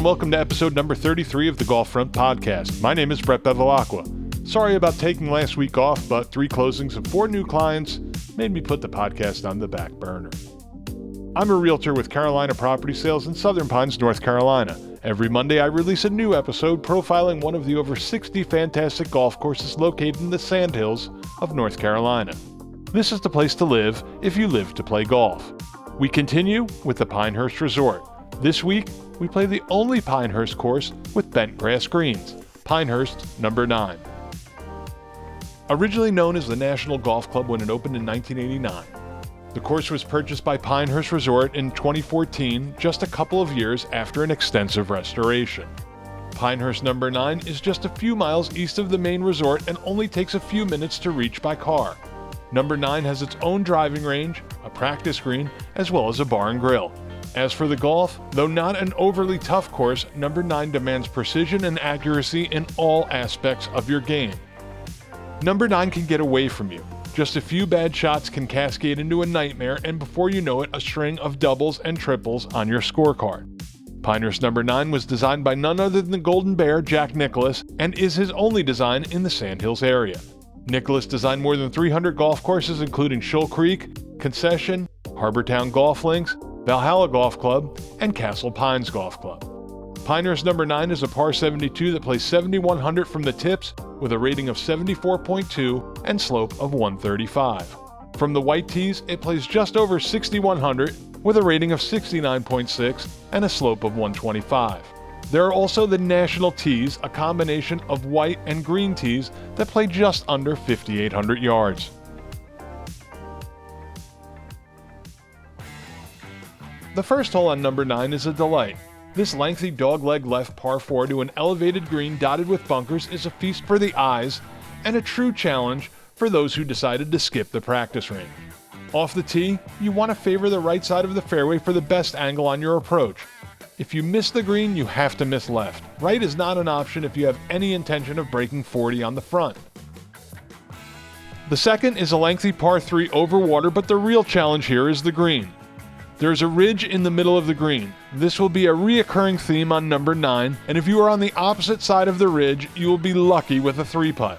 and welcome to episode number 33 of the Golf Front Podcast. My name is Brett Bevilacqua. Sorry about taking last week off, but 3 closings and 4 new clients made me put the podcast on the back burner. I'm a realtor with Carolina Property Sales in Southern Pines, North Carolina. Every Monday I release a new episode profiling one of the over 60 fantastic golf courses located in the Sandhills of North Carolina. This is the place to live if you live to play golf. We continue with the Pinehurst Resort. This week, we play the only Pinehurst course with bent grass greens, Pinehurst No.9. Originally known as the National Golf Club when it opened in 1989, the course was purchased by Pinehurst Resort in 2014, just a couple of years after an extensive restoration. Pinehurst No.9 is just a few miles east of the main resort and only takes a few minutes to reach by car. No.9 has its own driving range, a practice green, as well as a bar and grill. As for the golf, though not an overly tough course, No.9 demands precision and accuracy in all aspects of your game. No.9 can get away from you. Just a few bad shots can cascade into a nightmare, and before you know it, a string of doubles and triples on your scorecard. Pinehurst No.9 was designed by none other than the Golden Bear, Jack Nicklaus, and is his only design in the Sandhills area. Nicklaus designed more than 300 golf courses including Shoal Creek, Concession, Harbortown Golf Links, Valhalla Golf Club, and Castle Pines Golf Club. Pinehurst No.9 is a par 72 that plays 7,100 from the tips with a rating of 74.2 and slope of 135. From the white tees, it plays just over 6,100 with a rating of 69.6 and a slope of 125. There are also the National Tees, a combination of white and green tees that play just under 5,800 yards. The first hole on No.9 is a delight. This lengthy dogleg left par 4 to an elevated green dotted with bunkers is a feast for the eyes and a true challenge for those who decided to skip the practice range. Off the tee, you want to favor the right side of the fairway for the best angle on your approach. If you miss the green, you have to miss left. Right is not an option if you have any intention of breaking 40 on the front. The second is a lengthy par 3 over water, but the real challenge here is the green. There's a ridge in the middle of the green. This will be a reoccurring theme on No.9, and if you are on the opposite side of the ridge, you will be lucky with a 3-putt.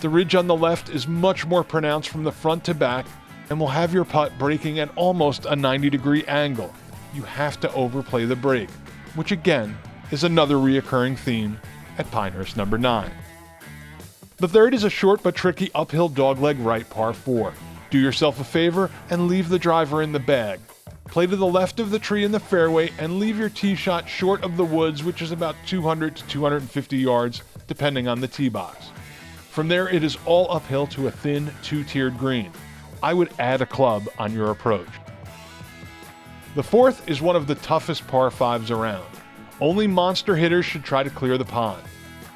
The ridge on the left is much more pronounced from the front to back and will have your putt breaking at almost a 90-degree angle. You have to overplay the break, which again is another reoccurring theme at Pinehurst No.9. The third is a short but tricky uphill dogleg right par 4. Do yourself a favor and leave the driver in the bag. Play to the left of the tree in the fairway and leave your tee shot short of the woods, which is about 200 to 250 yards, depending on the tee box. From there, it is all uphill to a thin 2-tiered green. I would add a club on your approach. The fourth is one of the toughest par 5s around. Only monster hitters should try to clear the pond.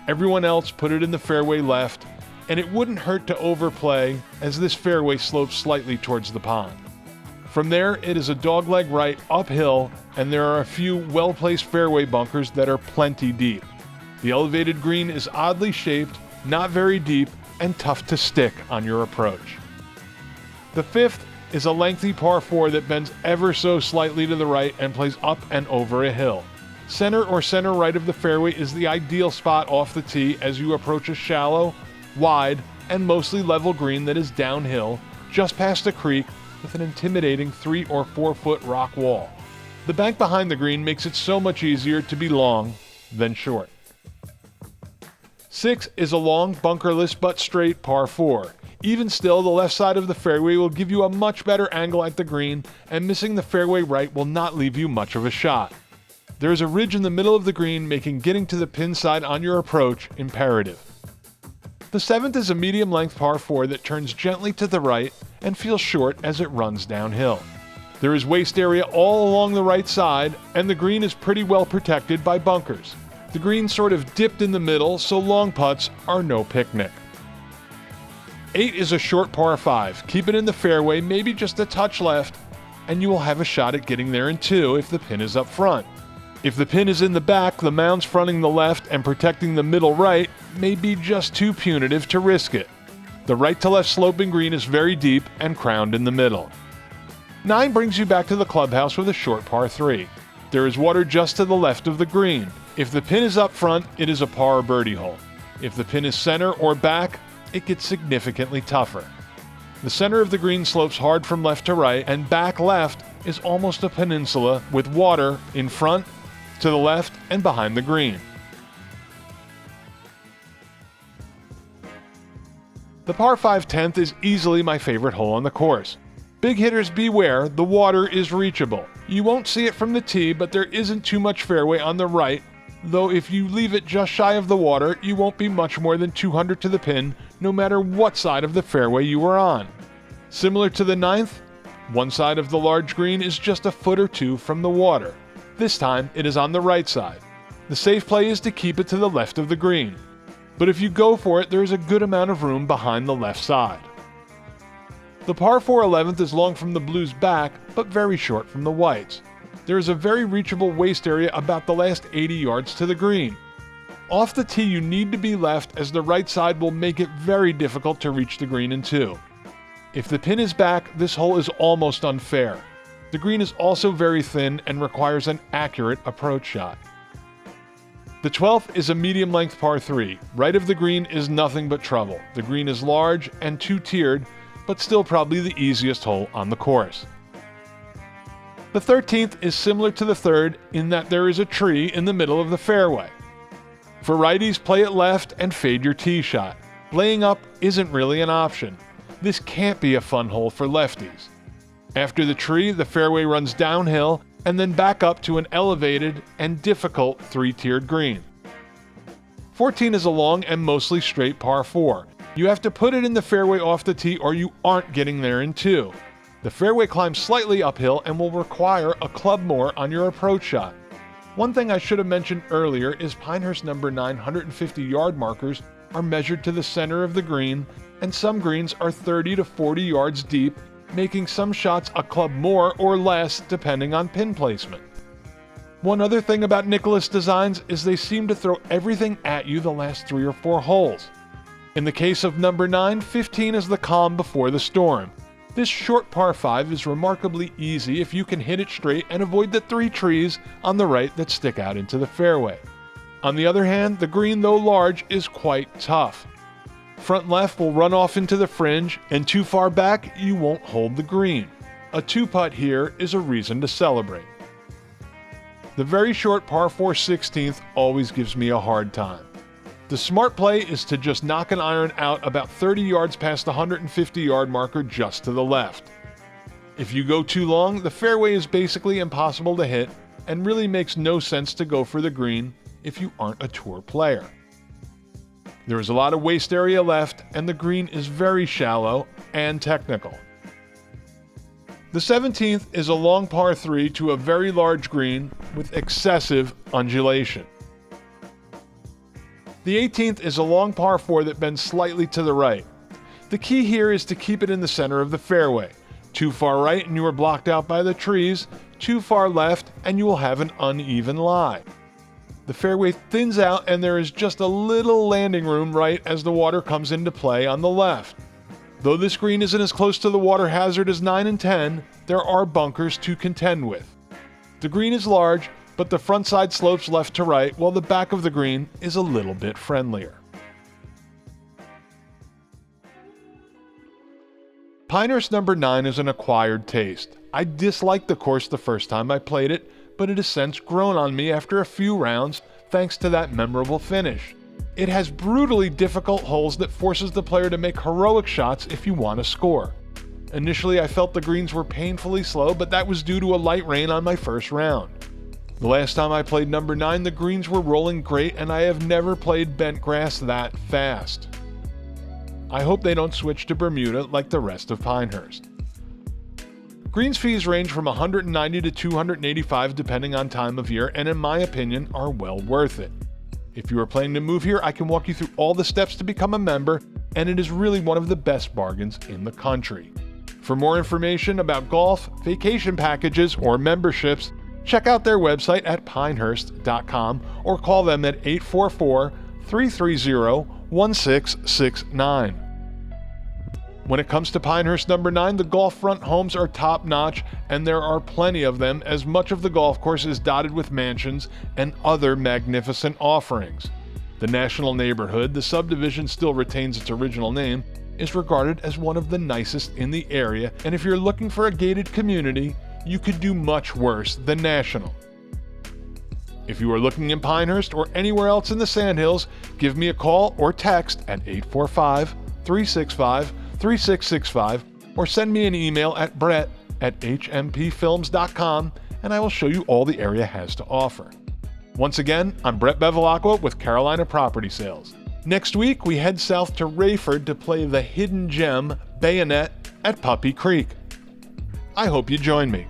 Everyone else put it in the fairway left, and it wouldn't hurt to overplay as this fairway slopes slightly towards the pond. From there, it is a dogleg right uphill, and there are a few well-placed fairway bunkers that are plenty deep. The elevated green is oddly shaped, not very deep, and tough to stick on your approach. The fifth is a lengthy par 4 that bends ever so slightly to the right and plays up and over a hill. Center or center right of the fairway is the ideal spot off the tee as you approach a shallow, wide, and mostly level green that is downhill, just past a creek with an intimidating 3 or 4 foot rock wall. The bank behind the green makes it so much easier to be long than short. 6 is a long, bunkerless but straight par 4. Even still, the left side of the fairway will give you a much better angle at the green, and missing the fairway right will not leave you much of a shot. There is a ridge in the middle of the green, making getting to the pin side on your approach imperative. The seventh is a medium-length par 4 that turns gently to the right and feels short as it runs downhill. There is waste area all along the right side, and the green is pretty well protected by bunkers. The green sort of dipped in the middle, so long putts are no picnic. 8 is a short par 5. Keep it in the fairway, maybe just a touch left, and you will have a shot at getting there in 2 if the pin is up front. If the pin is in the back, the mounds fronting the left and protecting the middle right may be just too punitive to risk it. The right to left sloping green is very deep and crowned in the middle. 9 brings you back to the clubhouse with a short par 3. There is water just to the left of the green. If the pin is up front, it is a par or birdie hole. If the pin is center or back, it gets significantly tougher. The center of the green slopes hard from left to right, and back left is almost a peninsula with water in front, to the left, and behind the green. The par 5 10th is easily my favorite hole on the course. Big hitters beware, the water is reachable. You won't see it from the tee, but there isn't too much fairway on the right, though if you leave it just shy of the water, you won't be much more than 200 to the pin, no matter what side of the fairway you are on. Similar to the 9th, one side of the large green is just a foot or two from the water. This time, it is on the right side. The safe play is to keep it to the left of the green. But if you go for it, there is a good amount of room behind the left side. The par 4 11th is long from the blues back, but very short from the whites. There is a very reachable waist area about the last 80 yards to the green. Off the tee, you need to be left, as the right side will make it very difficult to reach the green in two. If the pin is back, this hole is almost unfair. The green is also very thin and requires an accurate approach shot. The 12th is a medium-length par 3. Right of the green is nothing but trouble. The green is large and two-tiered, but still probably the easiest hole on the course. The 13th is similar to the 3rd in that there is a tree in the middle of the fairway. For righties, play it left and fade your tee shot. Laying up isn't really an option. This can't be a fun hole for lefties. After the tree, the fairway runs downhill and then back up to an elevated and difficult three-tiered green. 14 is a long and mostly straight par 4. You have to put it in the fairway off the tee or you aren't getting there in two. The fairway climbs slightly uphill and will require a club more on your approach shot. One thing I should have mentioned earlier is Pinehurst No. 9 150-yard markers are measured to the center of the green, and some greens are 30 to 40 yards deep, making some shots a club more or less depending on pin placement. One other thing about Nicklaus Designs is they seem to throw everything at you the last 3 or 4 holes. In the case of No. 9, 15 is the calm before the storm. This short par 5 is remarkably easy if you can hit it straight and avoid the 3 trees on the right that stick out into the fairway. On the other hand, the green, though large, is quite tough. Front left will run off into the fringe, and too far back, you won't hold the green. A 2-putt here is a reason to celebrate. The very short par 4 16th always gives me a hard time. The smart play is to just knock an iron out about 30 yards past the 150-yard marker just to the left. If you go too long, the fairway is basically impossible to hit and really makes no sense to go for the green if you aren't a tour player. There is a lot of waist area left, and the green is very shallow and technical. The 17th is a long par 3 to a very large green with excessive undulation. The 18th is a long par 4 that bends slightly to the right. The key here is to keep it in the center of the fairway. Too far right and you are blocked out by the trees, too far left and you will have an uneven lie. The fairway thins out and there is just a little landing room right as the water comes into play on the left. Though this green isn't as close to the water hazard as 9 and 10, there are bunkers to contend with. The green is large, but the front side slopes left to right, while the back of the green is a little bit friendlier. Pinehurst No. 9 is an acquired taste. I disliked the course the first time I played it, but it has since grown on me after a few rounds thanks to that memorable finish. It has brutally difficult holes that forces the player to make heroic shots if you want to score. Initially I felt the greens were painfully slow, but that was due to a light rain on my first round. The last time I played No. 9, the greens were rolling great and I have never played bent grass that fast. I hope they don't switch to Bermuda like the rest of Pinehurst. Greens fees range from $190 to $285 depending on time of year and in my opinion are well worth it. If you are planning to move here, I can walk you through all the steps to become a member and it is really one of the best bargains in the country. For more information about golf, vacation packages, or memberships, check out their website at pinehurst.com or call them at 844-330-1669. When it comes to Pinehurst No. 9, the golf front homes are top-notch, and there are plenty of them, as much of the golf course is dotted with mansions and other magnificent offerings. The National neighborhood, the subdivision still retains its original name, is regarded as one of the nicest in the area, and if you're looking for a gated community, you could do much worse than National. If you are looking in Pinehurst or anywhere else in the Sandhills, give me a call or text at 845-365-3665 or send me an email at brett@hmpfilms.com and I will show you all the area has to offer. Once again, I'm Brett Bevilacqua with Carolina Property Sales. Next week, we head south to Rayford to play the hidden gem Bayonet at Puppy Creek. I hope you join me.